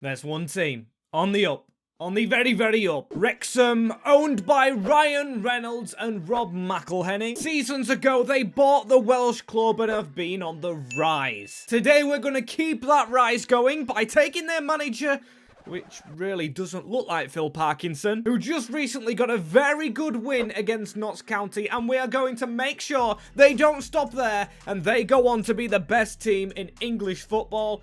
There's one team on the up. On the very, very up. Wrexham, owned by Ryan Reynolds and Rob Mcelhenney. Seasons ago, they bought the Welsh club and have been on the rise. Today, we're going to keep that rise going by taking their manager, which really doesn't look like Phil Parkinson, who just recently got a very good win against Notts County, and we are going to make sure they don't stop there and they go on to be the best team in English football,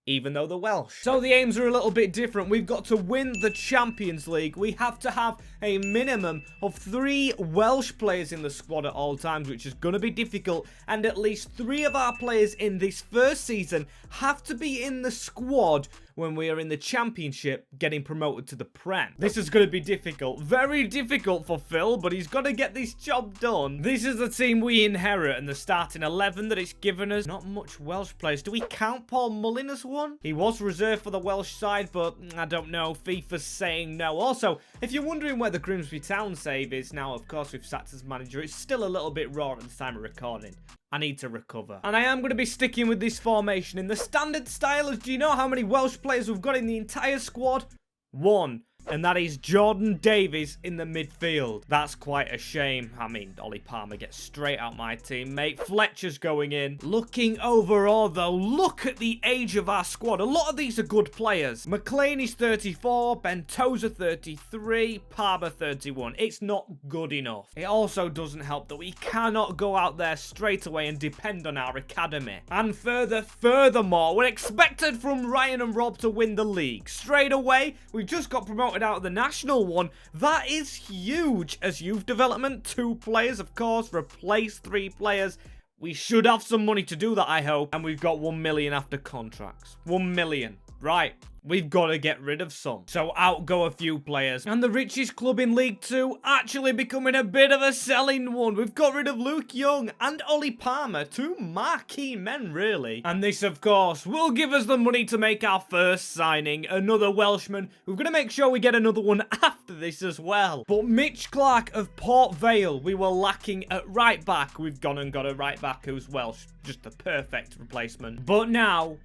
even though they're Welsh. So the aims are a little bit different. We've got to win the Champions League. We have to have a minimum of 3 Welsh players in the squad at all times, which is going to be difficult. And at least 3 of our players in this first season have to be in the squad when we are in the Championship getting promoted to the Prem. This is going to be difficult. Very difficult for Phil, but he's got to get this job done. This is the team we inherit, and the starting 11 that it's given us. Not much Welsh players. Do we count Paul Mullin as one? He was reserved for the Welsh side, but I don't know. FIFA's saying no. Also, if you're wondering where the Grimsby Town save is, now, of course, we've sacked as manager. It's still a little bit raw at the time of recording. I need to recover. And I am going to be sticking with this formation in the standard style. Do you know how many Welsh players we've got in the entire squad? 1. And that is Jordan Davies in the midfield. That's quite a shame. I mean, Ollie Palmer gets straight out my team, mate. Fletcher's going in. Looking overall, though, look at the age of our squad. A lot of these are good players. McLeany's 34, Bentosa 33, Palmer 31. It's not good enough. It also doesn't help that we cannot go out there straight away and depend on our academy. And furthermore, we're expected from Ryan and Rob to win the league. Straight away, we've just got promoted out of the national one. That is huge. As youth development, 2 players, of course, replace 3 players. We should have some money to do that, I hope. And we've got 1 million after contracts. 1 million. Right. We've got to get rid of some. So out go a few players. And the richest club in League 2 actually becoming a bit of a selling one. We've got rid of Luke Young and Ollie Palmer. 2 marquee men, really. And this, of course, will give us the money to make our first signing. Another Welshman. We're going to make sure we get another one after this as well. But Mitch Clark of Port Vale, we were lacking at right back. We've gone and got a right back who's Welsh. Just the perfect replacement. But now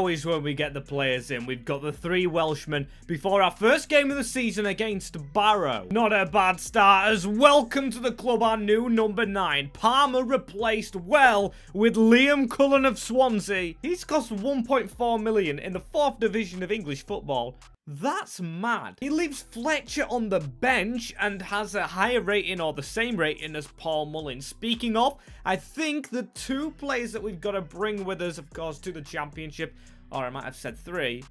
is when we get the players in. We've got the 3 Welshmen before our first game of the season against Barrow. Not a bad start, as welcome to the club our new number 9. Palmer replaced well with Liam Cullen of Swansea. He's cost 1.4 million in the 4th division of English football. That's mad. He leaves Fletcher on the bench and has a higher rating or the same rating as Paul Mullin. Speaking of, I think the 2 players that we've got to bring with us, of course, to the Championship, or I might have said 3.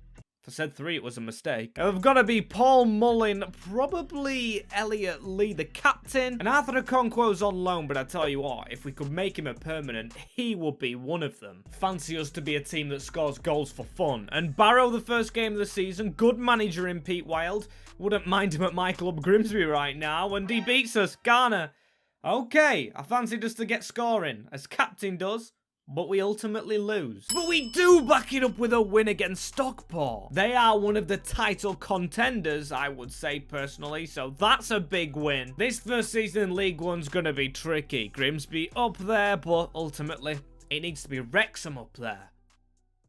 If I said 3, it was a mistake. We've got to be Paul Mullin, probably Elliot Lee, the captain. And Arthur Okonkwo's on loan, but I tell you what, if we could make him a permanent, he would be one of them. Fancy us to be a team that scores goals for fun. And Barrow, the first game of the season, good manager in Pete Wild. Wouldn't mind him at my club Grimsby right now, and he beats us, Garner. Okay, I fancied us to get scoring, as captain does. But we ultimately lose. But we do back it up with a win against Stockport. They are one of the title contenders, I would say personally, so that's a big win. This first season in League One's gonna be tricky. Grimsby up there, but ultimately, it needs to be Wrexham up there.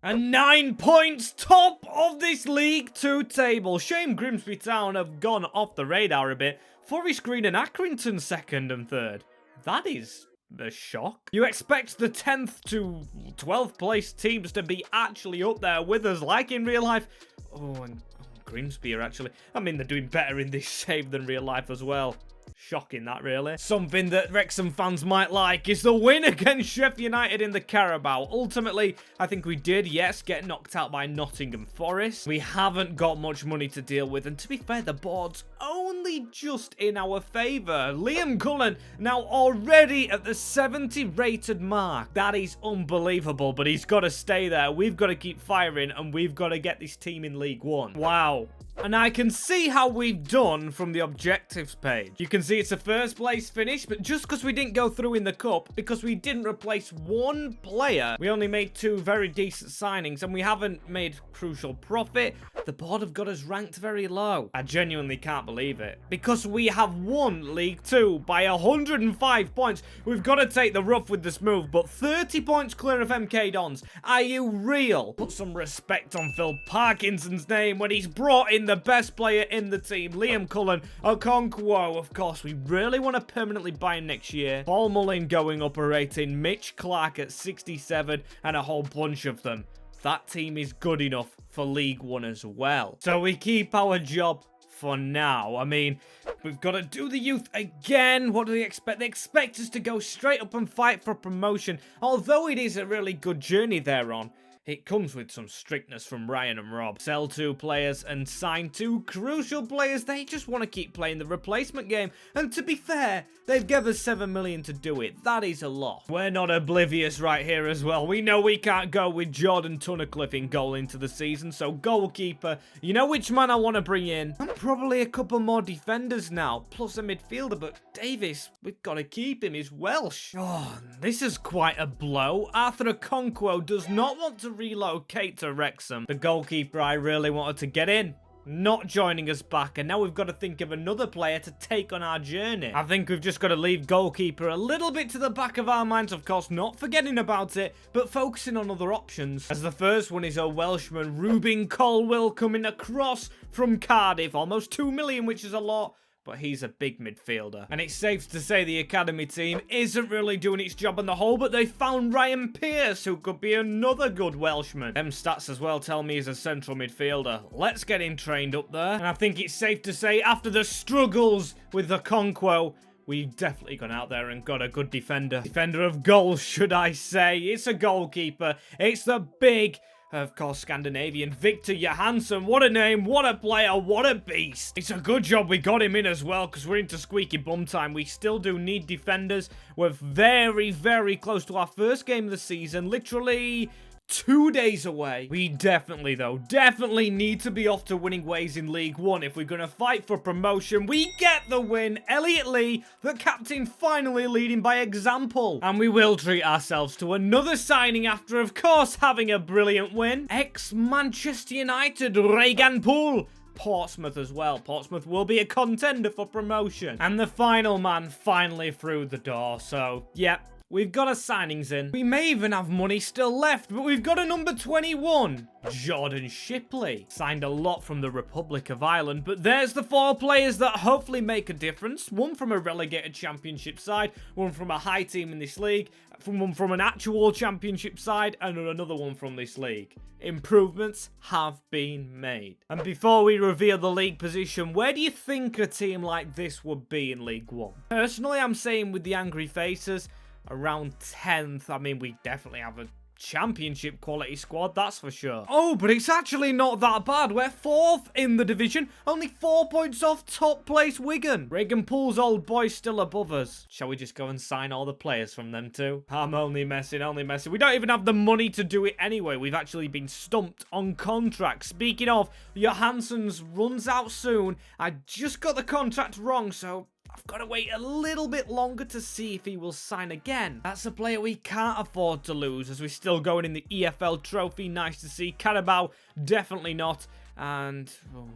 And 9 points, top of this League 2 table. Shame Grimsby Town have gone off the radar a bit. Forest Green and Accrington 2nd and 3rd. That is a shock. You expect the 10th to 12th place teams to be actually up there with us, like in real life. And Grimsby are actually, I mean, they're doing better in this save than real life as well. Shocking that, really. Something that Wrexham fans might like is the win against Sheffield United in the Carabao. Ultimately, I think we did, yes, get knocked out by Nottingham Forest. We haven't got much money to deal with, and to be fair, the board's only just in our favour. Liam Cullen now already at the 70 rated mark. That is unbelievable, but he's got to stay there. We've got to keep firing, and we've got to get this team in League One. Wow. And I can see how we've done from the objectives page. You can see it's a first place finish, but just because we didn't go through in the cup, because we didn't replace one player, we only made 2 very decent signings, and we haven't made crucial profit, the board have got us ranked very low. I genuinely can't believe it. Because we have won League 2 by 105 points. We've got to take the rough with the smooth, but 30 points clear of MK Dons. Are you real? Put some respect on Phil Parkinson's name when he's brought in the best player in the team, Liam Cullen Okonkwo. Of course, we really want to permanently buy him next year. Paul Mullin going up a rating, Mitch Clark at 67, and a whole bunch of them. That team is good enough for League 1 as well. So we keep our job for now. I mean, we've got to do the youth again. What do they expect? They expect us to go straight up and fight for promotion. Although it is a really good journey they're on, it comes with some strictness from Ryan and Rob. Sell 2 players and sign 2 crucial players. They just want to keep playing the replacement game. And to be fair, they've given us 7 million to do it. That is a lot. We're not oblivious right here as well. We know we can't go with Jordan Tunnicliffe in goal into the season. So goalkeeper, you know which man I want to bring in? And probably a couple more defenders now. Plus a midfielder. But Davis, we've got to keep him. He's Welsh. Oh, this is quite a blow. Arthur Okonkwo does not want to relocate to Wrexham. The goalkeeper I really wanted to get in, not joining us back, and now we've got to think of another player to take on our journey. I think we've just got to leave goalkeeper a little bit to the back of our minds, of course, not forgetting about it, but focusing on other options. As the first one is a Welshman, Reuben Colwill, coming across from Cardiff, almost 2 million, which is a lot. But he's a big midfielder. And it's safe to say the academy team isn't really doing its job on the whole, but they found Ryan Pearce, who could be another good Welshman. Them stats as well tell me he's a central midfielder. Let's get him trained up there. And I think it's safe to say, after the struggles with the Okonkwo, we've definitely gone out there and got a good defender. Defender of goals, should I say. It's a goalkeeper. It's the big, of course, Scandinavian Victor Johansson. What a name, what a player, what a beast. It's a good job we got him in as well, because we're into squeaky bum time. We still do need defenders. We're very, very close to our first game of the season. Literally 2 days away. We definitely need to be off to winning ways in League 1 if we're going to fight for promotion. We get the win. Elliot Lee, the captain, finally leading by example. And we will treat ourselves to another signing after, of course, having a brilliant win. Ex-Manchester United, Regan Poole. Portsmouth as well. Portsmouth will be a contender for promotion. And the final man finally through the door. So, yep. We've got our signings in. We may even have money still left, but we've got a number 21. Jordan Shipley. Signed a lot from the Republic of Ireland, but there's the 4 players that hopefully make a difference. One from a relegated championship side, one from a high team in this league, one from an actual championship side, and another one from this league. Improvements have been made. And before we reveal the league position, where do you think a team like this would be in League 1? Personally, I'm saying with the Angry Faces, around 10th. I mean, we definitely have a championship quality squad, that's for sure. Oh, but it's actually not that bad. We're 4th in the division, only 4 points off top place Wigan. Regan Poole's old boy still above us. Shall we just go and sign all the players from them too? I'm only messing. We don't even have the money to do it anyway. We've actually been stumped on contracts. Speaking of, Johansson's runs out soon. I just got the contract wrong, so I've got to wait a little bit longer to see if he will sign again. That's a player we can't afford to lose, as we're still going in the EFL trophy. Nice to see. Carabao, definitely not. And well,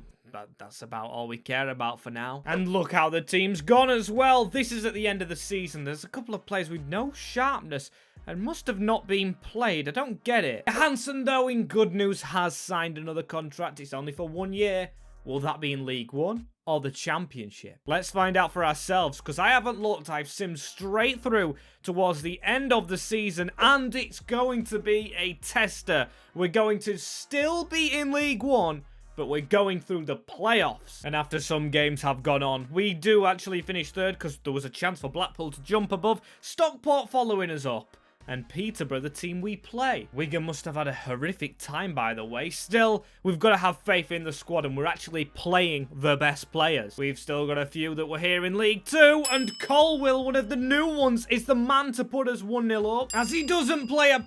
that's about all we care about for now. And look how the team's gone as well. This is at the end of the season. There's a couple of players with no sharpness and must have not been played. I don't get it. Hansen, though, in good news, has signed another contract. It's only for 1 year. Will that be in League 1 or the Championship? Let's find out for ourselves, because I haven't looked. I've simmed straight through towards the end of the season, and it's going to be a tester. We're going to still be in League 1, but we're going through the playoffs. And after some games have gone on, we do actually finish 3rd, because there was a chance for Blackpool to jump above. Stockport following us up. And Peterborough, the team we play. Wigan must have had a horrific time, by the way. Still, we've got to have faith in the squad, and we're actually playing the best players. We've still got a few that were here in League 2, and Colwill, one of the new ones, is the man to put us 1-0 up, as he doesn't play a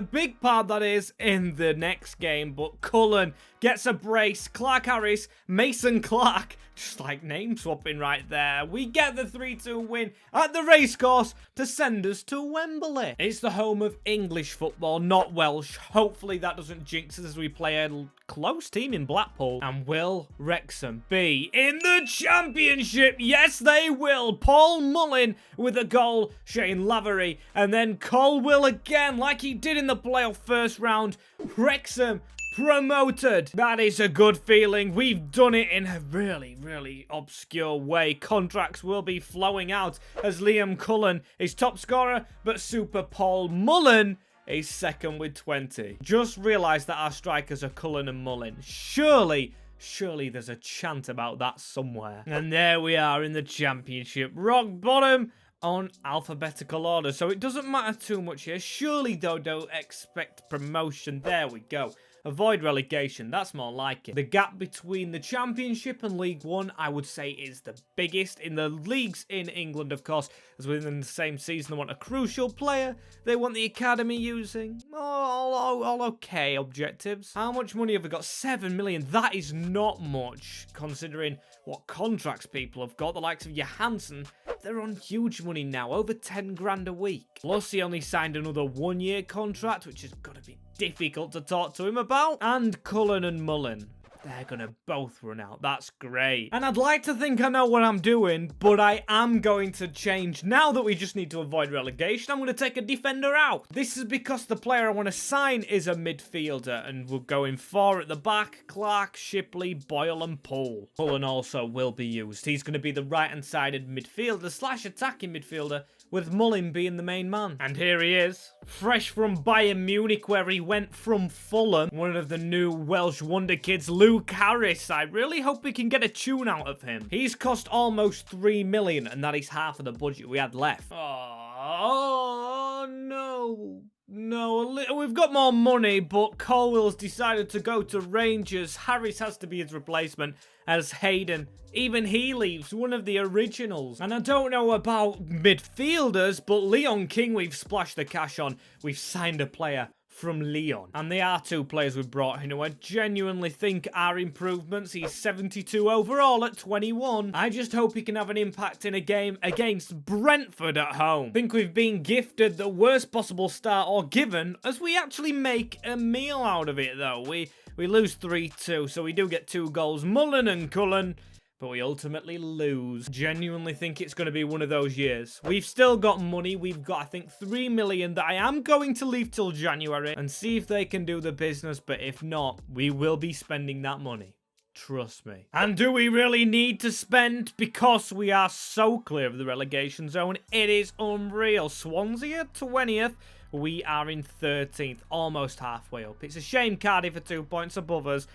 big part that is, in the next game. But Cullen gets a brace. Clark Harris, Mason Clark, just like name swapping right there. We get the 3-2 win at the racecourse to send us to Wembley. It's the home of English football, not Welsh. Hopefully that doesn't jinx us as we play a close team in Blackpool. And will Wrexham be in the Championship? Yes, they will. Paul Mullin with a goal, Shane Lavery, and then Colwill again, like he did in the playoff first round. Wrexham promoted. That is a good feeling. We've done it in a really, really obscure way. Contracts will be flowing out as Liam Cullen is top scorer, but Super Paul Mullin is second with 20. Just realised that our strikers are Cullen and Mullin. Surely there's a chant about that somewhere. And there we are in the Championship. Rock bottom on alphabetical order, so it doesn't matter too much here. Surely, though, don't expect promotion. There we go. Avoid relegation, that's more like it. The gap between the Championship and League One, I would say, is the biggest. In the leagues in England, of course, as within the same season, they want a crucial player. They want the academy using all okay objectives. How much money have we got? 7 million. That is not much, considering what contracts people have got. The likes of Johansson, they're on huge money now, over 10 grand a week. Plus, he only signed another 1-year contract, which is going to be difficult to talk to him about. And Cullen and Mullin, they're gonna both run out. That's great. And I'd like to think I know what I'm doing, but I am going to change. Now that we just need to avoid relegation, I'm going to take a defender out. This is because the player I want to sign is a midfielder, and we're going 4 at the back: Clark, Shipley, Boyle and Poole. Cullen also will be used. He's going to be the right-hand-sided midfielder / attacking midfielder, with Mullin being the main man. And here he is, fresh from Bayern Munich, where he went from Fulham. One of the new Welsh wonder kids, Luke Harris. I really hope we can get a tune out of him. He's cost almost 3 million, and that is half of the budget we had left. Oh no. No, we've got more money, but Colwill's decided to go to Rangers. Harris has to be his replacement, as Hayden, even he leaves, one of the originals. And I don't know about midfielders, but Leon King we've splashed the cash on. We've signed a player from Lyon. And they are 2 players we've brought in who I genuinely think are improvements. He's 72 overall at 21. I just hope he can have an impact in a game against Brentford at home. I think we've been gifted the worst possible start, or given, as we actually make a meal out of it though. We lose 3-2, so we do get 2 goals. Mullin and Cullen, but we ultimately lose. Genuinely think it's going to be one of those years. We've still got money. We've got, I think, 3 million that I am going to leave till January and see if they can do the business. But if not, we will be spending that money. Trust me. And do we really need to spend? Because we are so clear of the relegation zone. It is unreal. Swansea 20th. We are in 13th. Almost halfway up. It's a shame Cardiff are 2 points above us.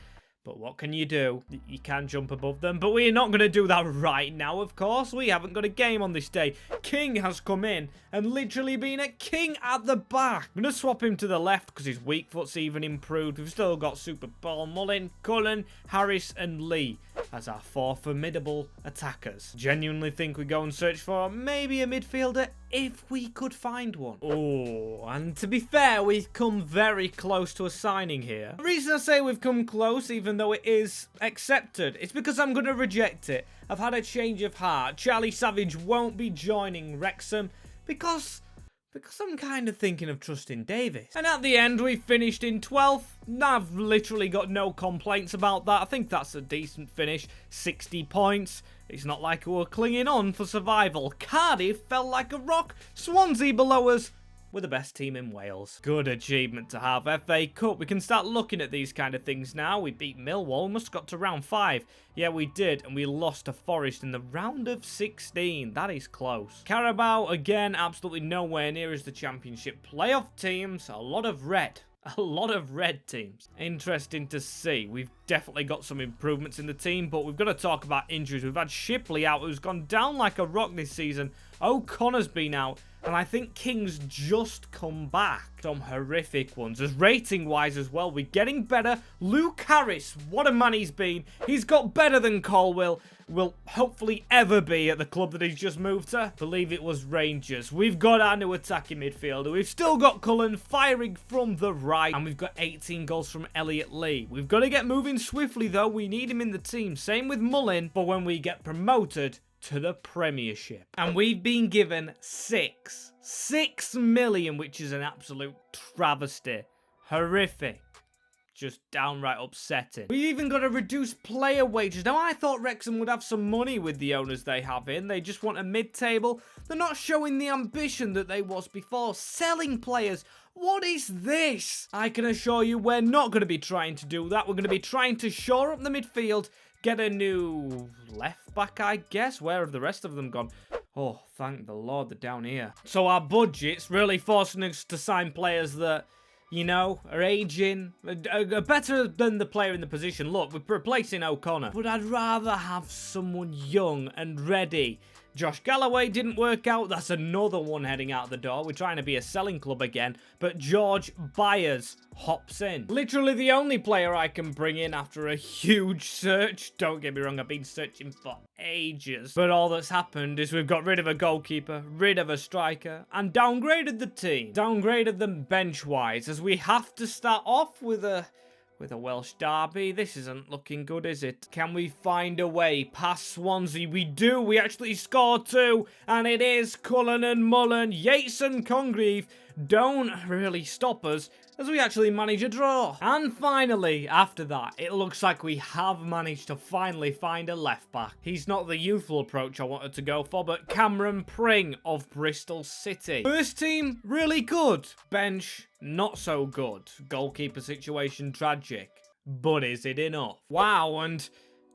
But what can you do? You can jump above them. But we're not going to do that right now, of course. We haven't got a game on this day. King has come in and literally been a king at the back. I'm going to swap him to the left because his weak foot's even improved. We've still got Super Paul Mullin, Cullen, Harris and Lee as our 4 formidable attackers. Genuinely think we go and search for maybe a midfielder if we could find one. Oh, and to be fair, we've come very close to a signing here. The reason I say we've come close, even though it is accepted, it's because I'm going to reject it. I've had a change of heart. Charlie Savage won't be joining Wrexham because I'm kind of thinking of trusting Davis. And at the end, we finished in 12th. I've literally got no complaints about that. I think that's a decent finish. 60 points. It's not like we were clinging on for survival. Cardiff fell like a rock. Swansea below us. We're the best team in Wales. Good achievement to have. FA Cup. We can start looking at these kind of things now. We beat Millwall. We must have got to round 5. Yeah, we did. And we lost to Forest in the round of 16. That is close. Carabao, again, absolutely nowhere near as the Championship. Playoff teams, a lot of red. A lot of red teams. Interesting to see. We've definitely got some improvements in the team, but we've got to talk about injuries. We've had Shipley out, who's gone down like a rock this season. O'Connor's been out, and I think King's just come back. Some horrific ones. As rating-wise as well, we're getting better. Luke Harris, what a man he's been. He's got better than Colwill. Will hopefully ever be at the club that he's just moved to. I believe it was Rangers. We've got our new attacking midfielder. We've still got Cullen firing from the right. And we've got 18 goals from Elliot Lee. We've got to get moving moving swiftly though. We need him in the team. Same with Mullin for when we get promoted to the Premiership. And we've been given 6 million, which is an absolute travesty. Horrific. Just downright upsetting. We've even got to reduce player wages. Now, I thought Wrexham would have some money with the owners they have in. They just want a mid-table. They're not showing the ambition that they was before. Selling players. What is this? I can assure you we're not going to be trying to do that. We're going to be trying to shore up the midfield, get a new left back, I guess. Where have the rest of them gone? Oh, thank the Lord, they're down here. So our budget's really forcing us to sign players that, you know, are aging, are better than the player in the position. Look, we're replacing O'Connor, but I'd rather have someone young and ready. Josh Galloway didn't work out. That's another one heading out the door. We're trying to be a selling club again, but George Byers hops in. Literally the only player I can bring in after a huge search. Don't get me wrong, I've been searching for ages. But all that's happened is we've got rid of a goalkeeper, rid of a striker, and downgraded the team. Downgraded them bench-wise, as we have to start off with a Welsh derby. This isn't looking good, is it? Can we find a way past Swansea? We do. We actually score 2, and it is Cullen and Mullin. Yates and Congreve don't really stop us, as we actually manage a draw. And finally, after that, it looks like we have managed to finally find a left back. He's not the youthful approach I wanted to go for, but Cameron Pring of Bristol City. First team, really good. Bench, not so good. Goalkeeper situation, tragic. But is it enough? Wow, and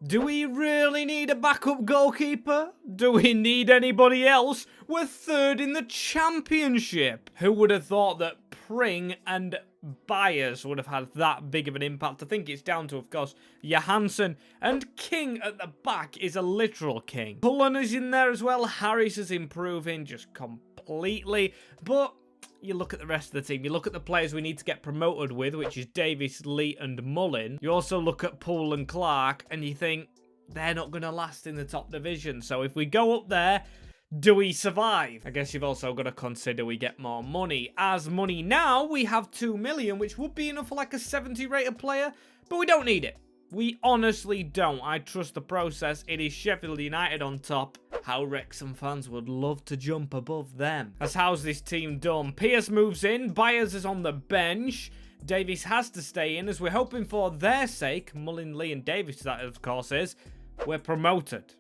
do we really need a backup goalkeeper? Do we need anybody else? We're third in the championship. Who would have thought that Pring and Byers would have had that big of an impact? I think it's down to, of course, Johansson. And King at the back is a literal king. Cullen is in there as well. Harris is improving just completely. But you look at the rest of the team. You look at the players we need to get promoted with, which is Davis, Lee, and Mullin. You also look at Poole and Clark, and you think they're not going to last in the top division. So if we go up there, do we survive? I guess you've also got to consider we get more money. As money now, we have 2 million, which would be enough for like a 70 rated player, but we don't need it. We honestly don't. I trust the process. It is Sheffield United on top. How Wrexham fans would love to jump above them. That's how's this team done. Pierce moves in. Byers is on the bench. Davies has to stay in, as we're hoping for their sake. Mullin, Lee, and Davies, that of course is. We're promoted.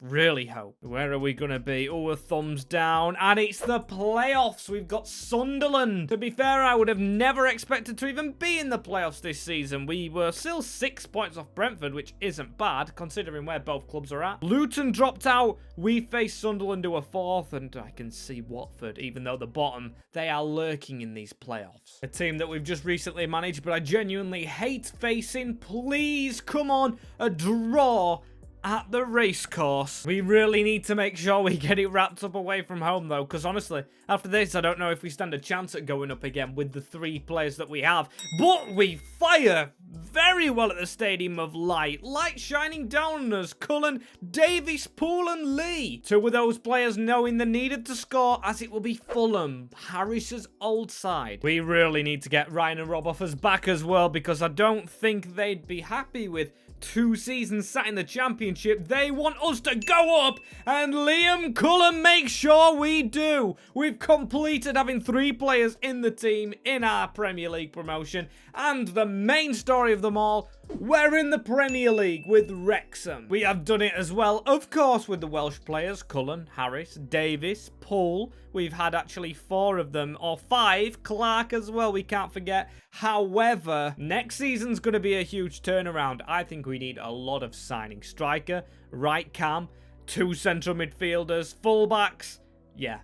Really hope. Where are we going to be? Oh, a thumbs down. And it's the playoffs. We've got Sunderland. To be fair, I would have never expected to even be in the playoffs this season. We were still 6 points off Brentford, which isn't bad, considering where both clubs are at. Luton dropped out. We face Sunderland to a 4th, and I can see Watford, even though the bottom, they are lurking in these playoffs. A team that we've just recently managed, but I genuinely hate facing. Please, come on, a draw at the racecourse. We really need to make sure we get it wrapped up away from home, though, because honestly, after this, I don't know if we stand a chance at going up again with the 3 players that we have. But we fire very well at the Stadium of Light. Light shining down on us. Cullen, Davies, Poole, and Lee. 2 of those players knowing they needed to score, as it will be Fulham, Harris's old side. We really need to get Ryan and Rob off us back as well, because I don't think they'd be happy with 2 seasons sat in the championship. They want us to go up, and Liam Cullen makes sure we do. We've completed having 3 players in the team in our Premier League promotion, and the main story of them all, we're in the Premier League with Wrexham. We have done it as well, of course, with the Welsh players, Cullen, Harris, Davis, Poole. We've had actually 4 of them, or 5, Clark as well, we can't forget. However, next season's going to be a huge turnaround. I think we need a lot of signing. Striker, right cam, 2 central midfielders, fullbacks. Yeah,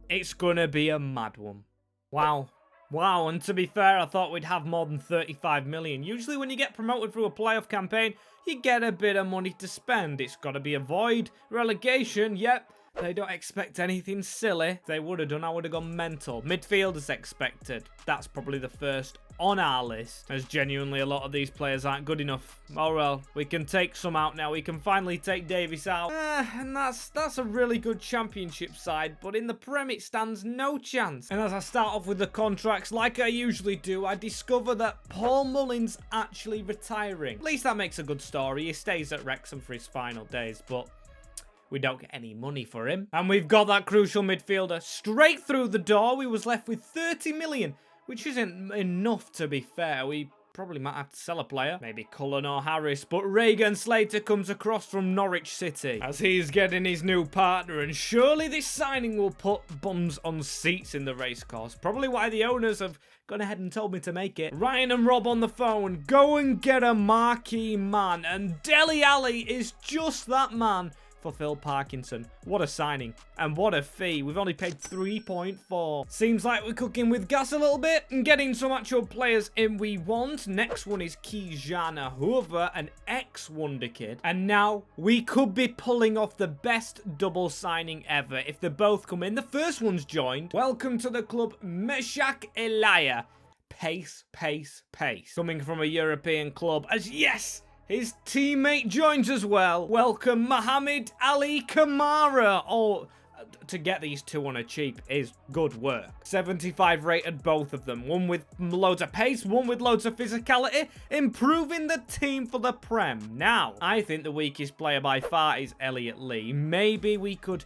it's going to be a mad one. Wow. Wow, and to be fair, I thought we'd have more than 35 million. Usually when you get promoted through a playoff campaign, you get a bit of money to spend. It's got to be avoid relegation, yep. They don't expect anything silly. If they would have done, I would have gone mental. Midfielders expected. That's probably the first on our list, as genuinely a lot of these players aren't good enough. Oh well, we can take some out now. We can finally take Davies out. And that's a really good championship side, but in the Prem it stands no chance. And as I start off with the contracts, like I usually do, I discover that Paul Mullin's actually retiring. At least that makes a good story. He stays at Wrexham for his final days, but we don't get any money for him. And we've got that crucial midfielder straight through the door. We was left with 30 million, which isn't enough, to be fair. We probably might have to sell a player, maybe Cullen or Harris, but Regan Slater comes across from Norwich City as he's getting his new partner, and surely this signing will put bums on seats in the racecourse. Probably why the owners have gone ahead and told me to make it. Ryan and Rob on the phone, go and get a marquee man, and Dele Alli is just that man for Phil Parkinson. What a signing, and what a fee. We've only paid 3.4. Seems like we're cooking with gas a little bit and getting some actual players in we want. Next one is Kijana Hoover, an ex-Wonder Kid. And now we could be pulling off the best double signing ever if they both come in. The first one's joined. Welcome to the club, Meshak Elia. Pace, pace, pace. Coming from a European club, as yes, his teammate joins as well. Welcome, Mohamed Ali Kamara. Oh, to get these two on a cheap is good work. 75 rated, both of them. One with loads of pace, one with loads of physicality, improving the team for the Prem. Now, I think the weakest player by far is Elliot Lee. Maybe we could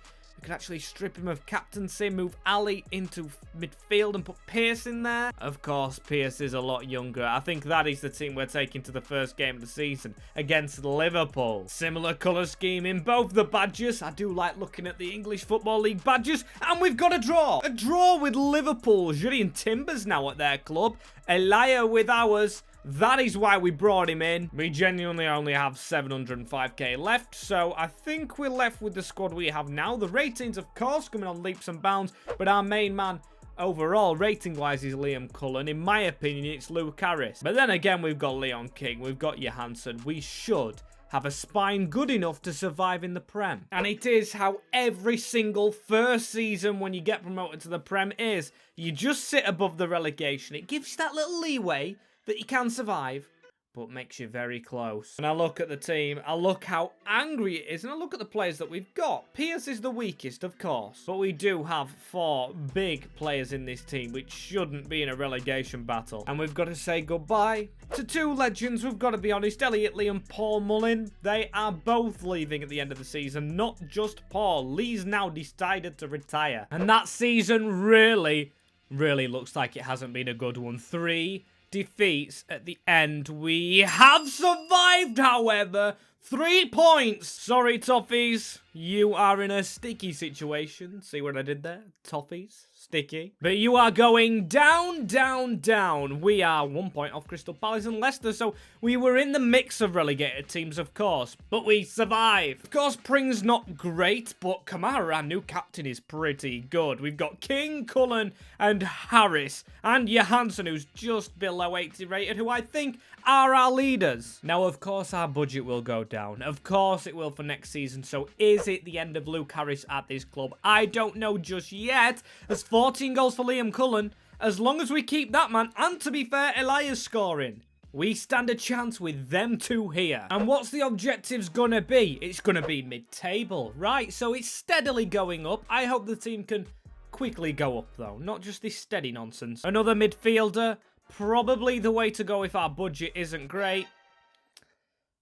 actually strip him of captaincy, move Ali into midfield and put Pierce in there. Of course, Pierce is a lot younger. I think that is the team we're taking to the first game of the season against Liverpool. Similar colour scheme in both the badges. I do like looking at the English Football League badges. And we've got a draw. A draw with Liverpool. Julian Timbers now at their club. Elia with ours. That is why we brought him in. We genuinely only have 705k left, so I think we're left with the squad we have now. The ratings, of course, coming on leaps and bounds, but our main man overall, rating-wise, is Liam Cullen. In my opinion, it's Luke Harris. But then again, we've got Leon King, we've got Johansson. We should have a spine good enough to survive in the Prem. And it is how every single first season when you get promoted to the Prem is. You just sit above the relegation. It gives you that little leeway that you can survive, but makes you very close. And I look at the team, I look how angry it is, and I look at the players that we've got. Pierce is the weakest, of course, but we do have 4 big players in this team, which shouldn't be in a relegation battle. And we've got to say goodbye to 2 legends, we've got to be honest, Elliot Lee and Paul Mullin. They are both leaving at the end of the season, not just Paul. Lee's now decided to retire. And that season really looks like it hasn't been a good one. 3 defeats at the end. We have survived, however. 3 points. Sorry, Toffees. You are in a sticky situation. See what I did there? Toffees. Sticky. But you are going down, down, down. We are 1 point off Crystal Palace and Leicester, so we were in the mix of relegated teams, of course, but we survived. Of course, Pring's not great, but Kamara, our new captain, is pretty good. We've got King, Cullen, and Harris, and Johansson, who's just below 80 rated, who I think are our leaders. Now, of course, our budget will go down. Of course it will for next season, so is it the end of Luke Harris at this club? I don't know just yet. There's 14 goals for Liam Cullen. As long as we keep that man, and to be fair, Elias scoring, we stand a chance with them 2 here. And what's the objectives gonna be? It's gonna be mid-table, right? So it's steadily going up. I hope the team can quickly go up, though. Not just this steady nonsense. Another midfielder. Probably the way to go if our budget isn't great.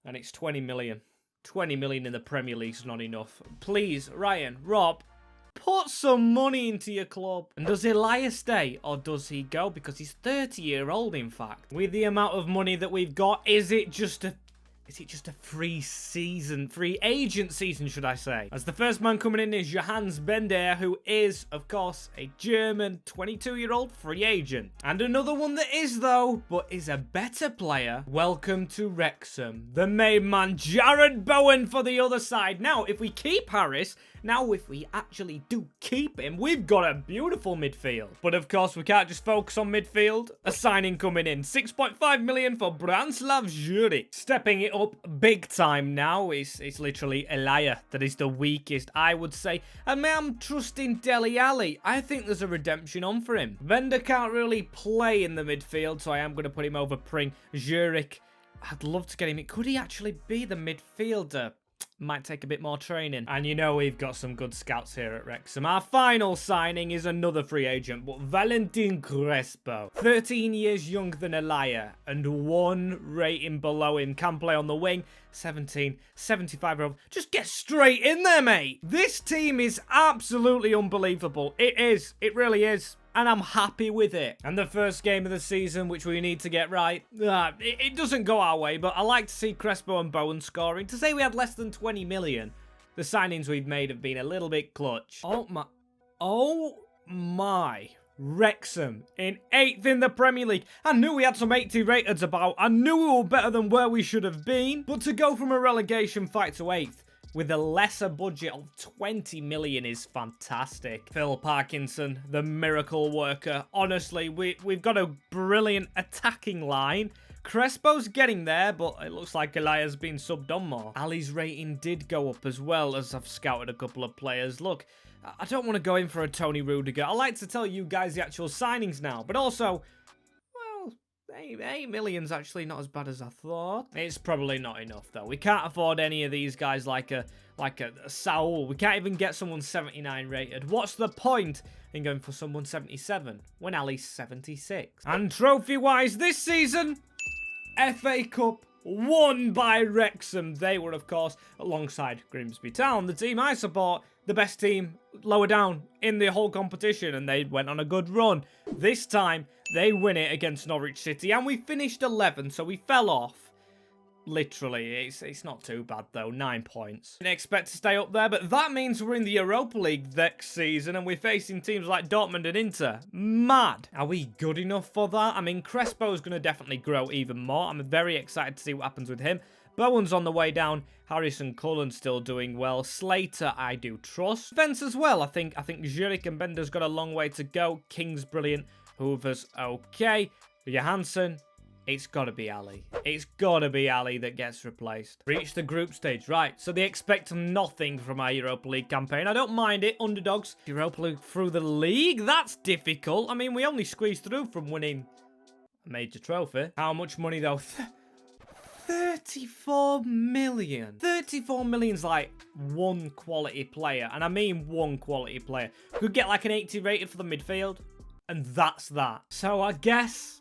And it's 20 million. 20 million in the Premier League's not enough. Please, Ryan, Rob, put some money into your club. And does Elias stay or does he go? Because he's 30-year-old, in fact. With the amount of money that we've got, is it just a free season? Free agent season, should I say? As the first man coming in is Johannes Bender, who is, of course, a German 22-year-old free agent. And another one that is, though, but is a better player. Welcome to Wrexham. The main man, Jared Bowen, for the other side. Now, if we keep Harris, now if we actually do keep him, we've got a beautiful midfield. But of course, we can't just focus on midfield. A signing coming in. 6.5 million for Branislav Juric. Stepping it up big time now. It's literally Elia that is the weakest, I would say. And I'm trusting Dele Alli. I think there's a redemption on for him. Vender can't really play in the midfield, so I am going to put him over Pring. Zurich, I'd love to get him. Could he actually be the midfielder? Might take a bit more training. And you know we've got some good scouts here at Wrexham. Our final signing is another free agent, but Valentin Crespo. 13 years younger than Elia and 1 rating below him. Can play on the wing. 17, 75-year-old. Just get straight in there, mate. This team is absolutely unbelievable. It is. It really is. And I'm happy with it. And the first game of the season, which we need to get right, it doesn't go our way, but I like to see Crespo and Bowen scoring. To say we had less than 20 million, the signings we've made have been a little bit clutch. Oh my. Wrexham in 8th in the Premier League. I knew we had some 80 rateds about. I knew we were better than where we should have been. But to go from a relegation fight to 8th, with a lesser budget of 20 million is fantastic. Phil Parkinson, the miracle worker. Honestly, we've got a brilliant attacking line. Crespo's getting there, but it looks like Elia's been subbed on more. Alli's rating did go up as well, as I've scouted a couple of players. Look, I don't want to go in for a Tony Rudiger. I like to tell you guys the actual signings now, but also, well, 8 million's actually not as bad as I thought. It's probably not enough, though. We can't afford any of these guys like a Saul. We can't even get someone 79 rated. What's the point in going for someone 77 when Alli's 76? And trophy-wise this season, FA Cup won by Wrexham. They were, of course, alongside Grimsby Town, the team I support, the best team lower down in the whole competition, and they went on a good run. This time, they win it against Norwich City, and we finished 11th, so we fell off. Literally, it's not too bad, though. 9 points. Didn't expect to stay up there, but that means we're in the Europa League next season, and we're facing teams like Dortmund and Inter. Mad. Are we good enough for that? I mean, Crespo's going to definitely grow even more. I'm very excited to see what happens with him. Bowen's on the way down. Harrison Cullen's still doing well. Slater, I do trust. Defense as well. I think Zurich and Bender's got a long way to go. King's brilliant. Hoover's okay. Johansson, it's got to be Alli. It's got to be Alli that gets replaced. Reach the group stage. Right, so they expect nothing from our Europa League campaign. I don't mind it. Underdogs. Europa League through the league? That's difficult. I mean, we only squeezed through from winning a major trophy. How much money, though? 34 million. 34 million's like one quality player. And I mean one quality player. Could get like an 80 rated for the midfield. And that's that. So I guess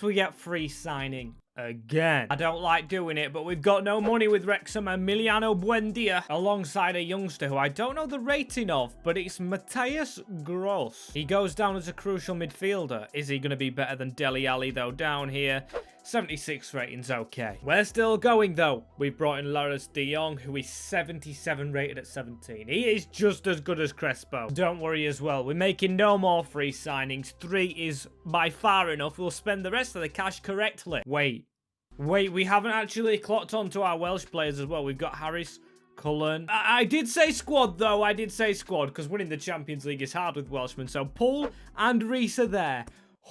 we get free signing again. I don't like doing it, but we've got no money with Wrexham. Emiliano Buendia alongside a youngster who I don't know the rating of, but it's Matthias Gross. He goes down as a crucial midfielder. Is he going to be better than Dele Alli, though, down here? 76 rating's okay. We're still going, though. We've brought in Loris de Jong, who is 77 rated at 17. He is just as good as Crespo. Don't worry as well. We're making no more free signings. 3 is by far enough. We'll spend the rest of the cash correctly. Wait, we haven't actually clocked onto our Welsh players as well. We've got Harris, Cullen. I did say squad, though. I did say squad, because winning the Champions League is hard with Welshmen. So Paul and Reese are there.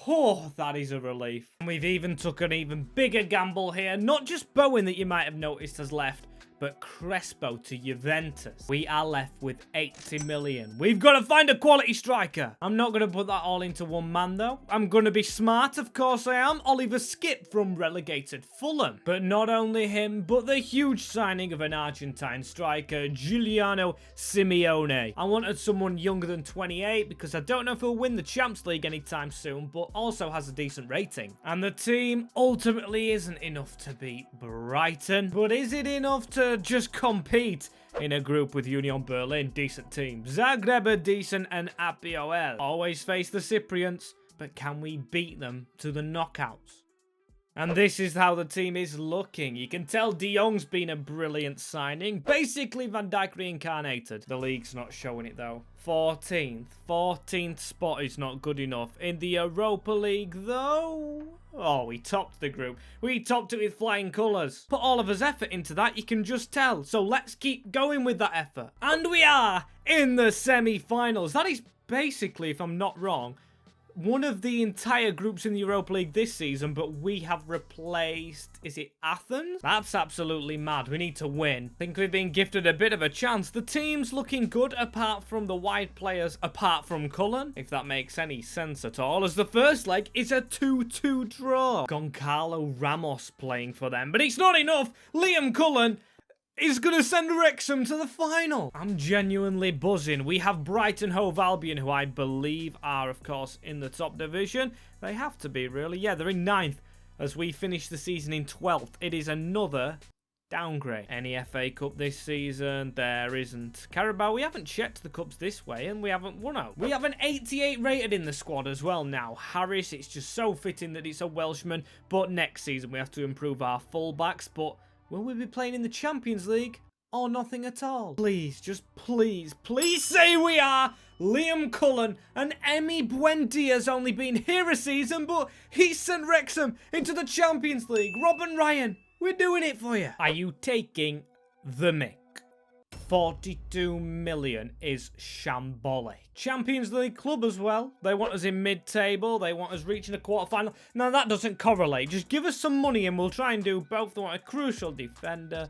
Oh, that is a relief. And we've even took an even bigger gamble here. Not just Bowen that you might have noticed has left, but Crespo to Juventus. We are left with 80 million. We've got to find a quality striker. I'm not going to put that all into one man, though. I'm going to be smart, of course I am. Oliver Skipp from relegated Fulham. But not only him, but the huge signing of an Argentine striker, Giuliano Simeone. I wanted someone younger than 28 because I don't know if he'll win the Champions League anytime soon, but also has a decent rating. And the team ultimately isn't enough to beat Brighton, but is it enough to just compete in a group with Union Berlin? Decent team. Zagreb are decent, and Apoel always face the Cyprians, but can we beat them to the knockouts? And this is how the team is looking. You can tell De Jong's been a brilliant signing. Basically Van Dijk reincarnated. The league's not showing it, though. 14th spot is not good enough. In the Europa League, though, oh, we topped the group. We topped it with flying colours. Put all of his effort into that, you can just tell. So let's keep going with that effort. And we are in the semi-finals. That is basically, if I'm not wrong, one of the entire groups in the Europa League this season, but we have replaced, is it Athens? That's absolutely mad. We need to win. I think we've been gifted a bit of a chance. The team's looking good apart from the wide players, apart from Cullen, if that makes any sense at all, as the first leg is a 2-2 draw. Goncalo Ramos playing for them, but it's not enough. Liam Cullen is going to send Wrexham to the final. I'm genuinely buzzing. We have Brighton Hove Albion, who I believe are, of course, in the top division. They have to be, really. Yeah, they're in 9th as we finish the season in 12th. It is another downgrade. Any FA Cup this season? There isn't. Carabao, we haven't checked the cups this way, and we haven't won out. We have an 88 rated in the squad as well now. Harris, it's just so fitting that it's a Welshman, but next season we have to improve our fullbacks, but will we be playing in the Champions League or nothing at all? Please, just please, please say we are. Liam Cullen and Emi Buendia has only been here a season, but he sent Wrexham into the Champions League. Rob and Ryan, we're doing it for you. Are you taking the mick? 42 million is shambolic. Champions League club as well. They want us in mid-table. They want us reaching a quarter-final. Now, that doesn't correlate. Just give us some money and we'll try and do both. They want a crucial defender.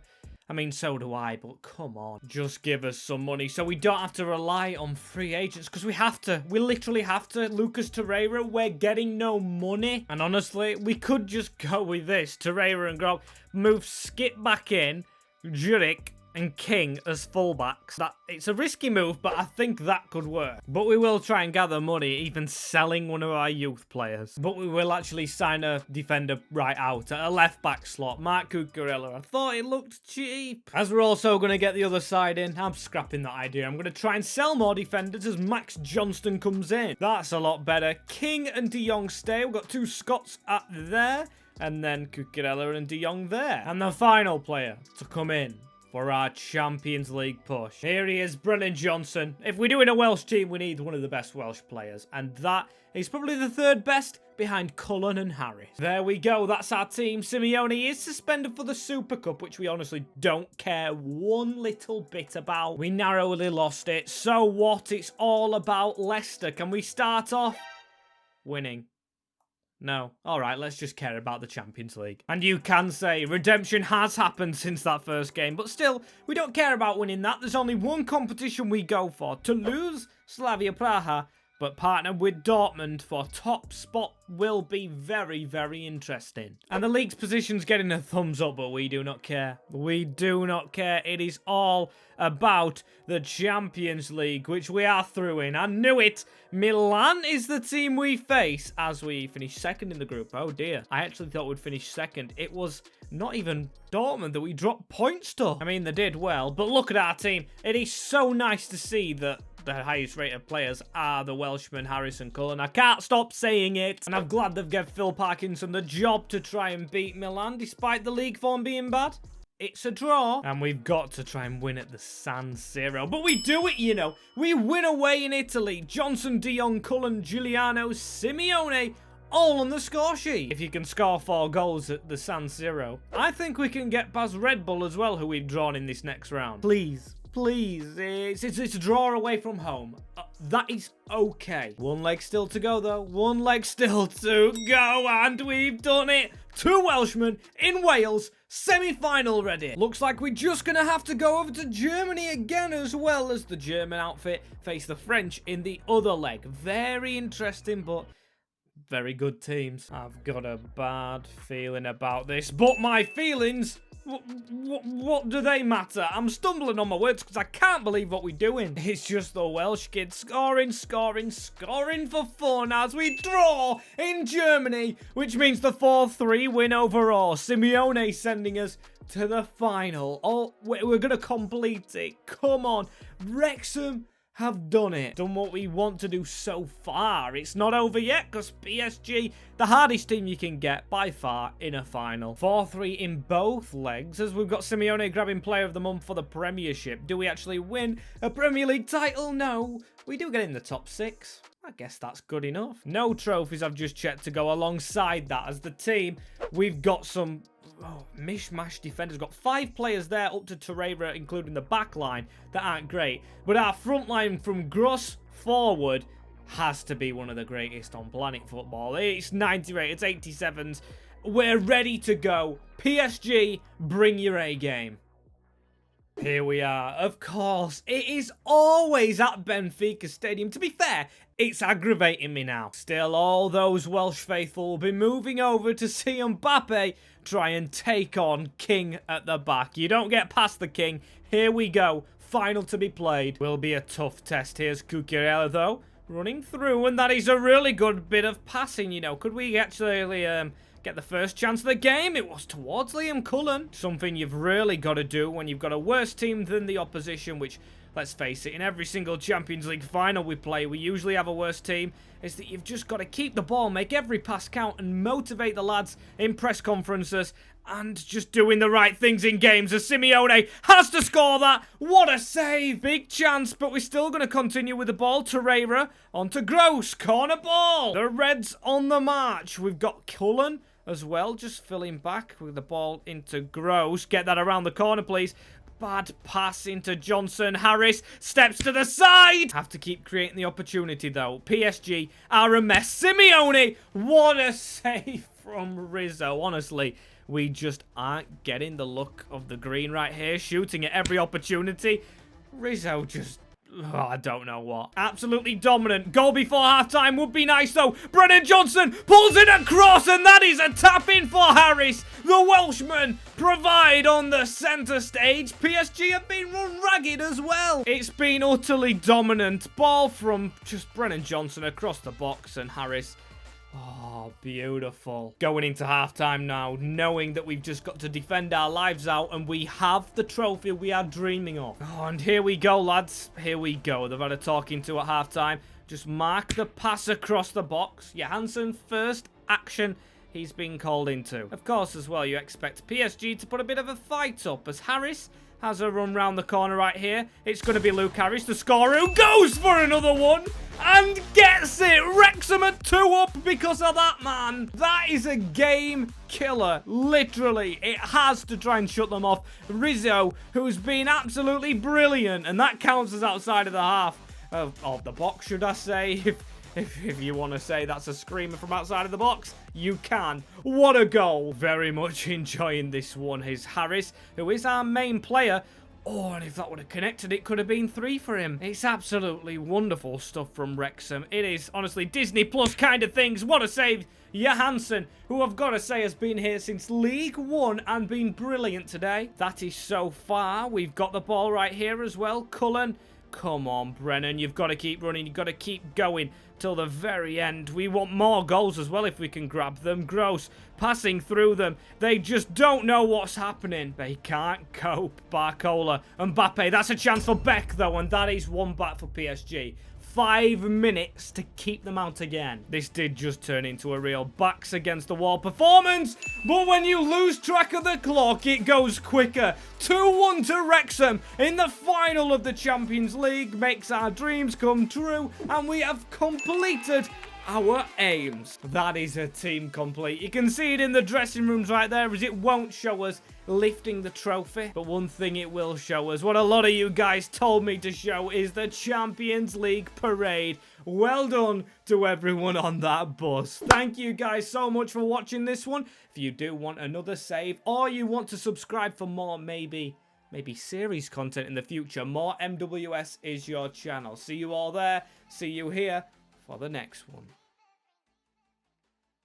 I mean, so do I, but come on. Just give us some money so we don't have to rely on free agents, because we have to. We literally have to. Lucas Torreira, we're getting no money. And honestly, we could just go with this. Torreira and Grog move Skip back in. Jurek and King as fullbacks. It's a risky move, but I think that could work. But we will try and gather money, even selling one of our youth players. But we will actually sign a defender right out at a left-back slot. Mark Cucurella. I thought it looked cheap. As we're also going to get the other side in, I'm scrapping that idea. I'm going to try and sell more defenders as Max Johnston comes in. That's a lot better. King and De Jong stay. We've got 2 Scots at there. And then Cucurella and De Jong there. And the final player to come in for our Champions League push. Here he is, Brennan Johnson. If we're doing a Welsh team, we need one of the best Welsh players. And that is probably the 3rd best behind Cullen and Harris. There we go. That's our team. Simeone is suspended for the Super Cup, which we honestly don't care one little bit about. We narrowly lost it. So what? It's all about Leicester. Can we start off winning? No. Alright, let's just care about the Champions League. And you can say redemption has happened since that first game, but still, we don't care about winning that. There's only one competition we go for. To lose, Slavia Praha, but partnered with Dortmund for top spot will be very, very interesting. And the league's position's getting a thumbs up, but we do not care. We do not care. It is all about the Champions League, which we are through in. I knew it. Milan is the team we face as we finish 2nd in the group. Oh dear. I actually thought we'd finish 2nd. It was not even Dortmund that we dropped points to. I mean, they did well, but look at our team. It is so nice to see that the highest rated players are the Welshmen, Harris and Cullen. I can't stop saying it. And I'm glad they've given Phil Parkinson the job to try and beat Milan, despite the league form being bad. It's a draw. And we've got to try and win at the San Siro. But we do it, you know. We win away in Italy. Johnson, De Jong, Cullen, Giuliano, Simeone, all on the score sheet. If you can score 4 goals at the San Siro, I think we can get past Red Bull as well, who we've drawn in this next round. Please. Please, it's a draw away from home. That is okay. 1 leg still to go, though. 1 leg still to go, and we've done it. 2 Welshmen in Wales, semi-final ready. Looks like we're just going to have to go over to Germany again, as well as the German outfit face the French in the other leg. Very interesting, but very good teams. I've got a bad feeling about this, but my feelings, what do they matter? I'm stumbling on my words because I can't believe what we're doing. It's just the Welsh kids scoring for fun as we draw in Germany, which means the 4-3 win overall. Simeone sending us to the final. Oh, we're going to complete it. Come on. Wrexham have done it. Done what we want to do so far. It's not over yet because PSG, the hardest team you can get by far in a final. 4-3 in both legs as we've got Simeone grabbing player of the month for the Premiership. Do we actually win a Premier League title? No. We do get in the top 6. I guess that's good enough. No trophies I've just checked to go alongside that as the team. We've got some mishmash defenders. Got 5 players there up to Torreira, including the back line, that aren't great. But our front line from Gross forward has to be one of the greatest on planet football. It's 98, it's 87s. We're ready to go. PSG, bring your A game. Here we are. Of course, it is always at Benfica Stadium. To be fair, it's aggravating me now. Still, all those Welsh faithful will be moving over to see Mbappe try and take on King at the back. You don't get past the King. Here we go. Final to be played. Will be a tough test. Here's Cucurella, though, running through, and that is a really good bit of passing, you know. Could we actually get the first chance of the game? It was towards Liam Cullen. Something you've really got to do when you've got a worse team than the opposition, which, let's face it, in every single Champions League final we play, we usually have a worse team, is that you've just got to keep the ball, make every pass count, and motivate the lads in press conferences, and just doing the right things in games. As Simeone has to score that. What a save. Big chance, but we're still going to continue with the ball. Torreira onto Gross. Corner ball. The Reds on the march. We've got Cullen as well, just filling back with the ball into Gross. Get that around the corner, please. Bad pass into Johnson. Harris steps to the side. Have to keep creating the opportunity, though. PSG are a mess. Simeone, what a save from Rizzo. Honestly, we just aren't getting the look of the green right here. Shooting at every opportunity. Rizzo just... oh, I don't know what. Absolutely dominant. Goal before halftime would be nice, though. Brennan Johnson pulls it across, and that is a tap-in for Harris. The Welshman provide on the centre stage. PSG have been run ragged as well. It's been utterly dominant. Ball from just Brennan Johnson across the box, and Harris... oh, beautiful. Going into halftime now, knowing that we've just got to defend our lives out, and we have the trophy we are dreaming of. Oh, and here we go, lads. Here we go. They've had a talking to at halftime. Just mark the pass across the box. Johansson, first action he's been called into. Of course, as well, you expect PSG to put a bit of a fight up, as Harris has a run round the corner right here. It's going to be Luke Harris, the scorer, who goes for another one and gets it. Wrexham are 2 up because of that, man. That is a game killer, literally. It has to try and shut them off. Rizzo, who's been absolutely brilliant, and that counts as outside of the half of the box, should I say. If you want to say that's a screamer from outside of the box, you can. What a goal. Very much enjoying this one. Here's Harris, who is our main player. Oh, and if that would have connected, it could have been 3 for him. It's absolutely wonderful stuff from Wrexham. It is, honestly, Disney Plus kind of things. What a save. Johansson, who I've got to say has been here since League One and been brilliant today. That is so far. We've got the ball right here as well. Cullen. Come on, Brennan. You've got to keep running. You've got to keep going till the very end. We want more goals as well if we can grab them. Gross passing through them. They just don't know what's happening. They can't cope. Barcola. Mbappe. That's a chance for Beck, though, and that is one back for PSG. 5 minutes to keep them out again. This did just turn into a real backs against the wall performance, but when you lose track of the clock, it goes quicker. 2-1 to Wrexham in the final of the Champions League. Makes our dreams come true, and we have completed our aims. That is a team complete. You can see it in the dressing rooms right there, as it won't show us lifting the trophy, but one thing it will show us, what a lot of you guys told me to show, is the Champions League parade. Well done to everyone on that bus. Thank you guys so much for watching this one. If you do want another save, or you want to subscribe for more maybe series content in the future, more MWS is your channel. See you all there. See you here for the next one.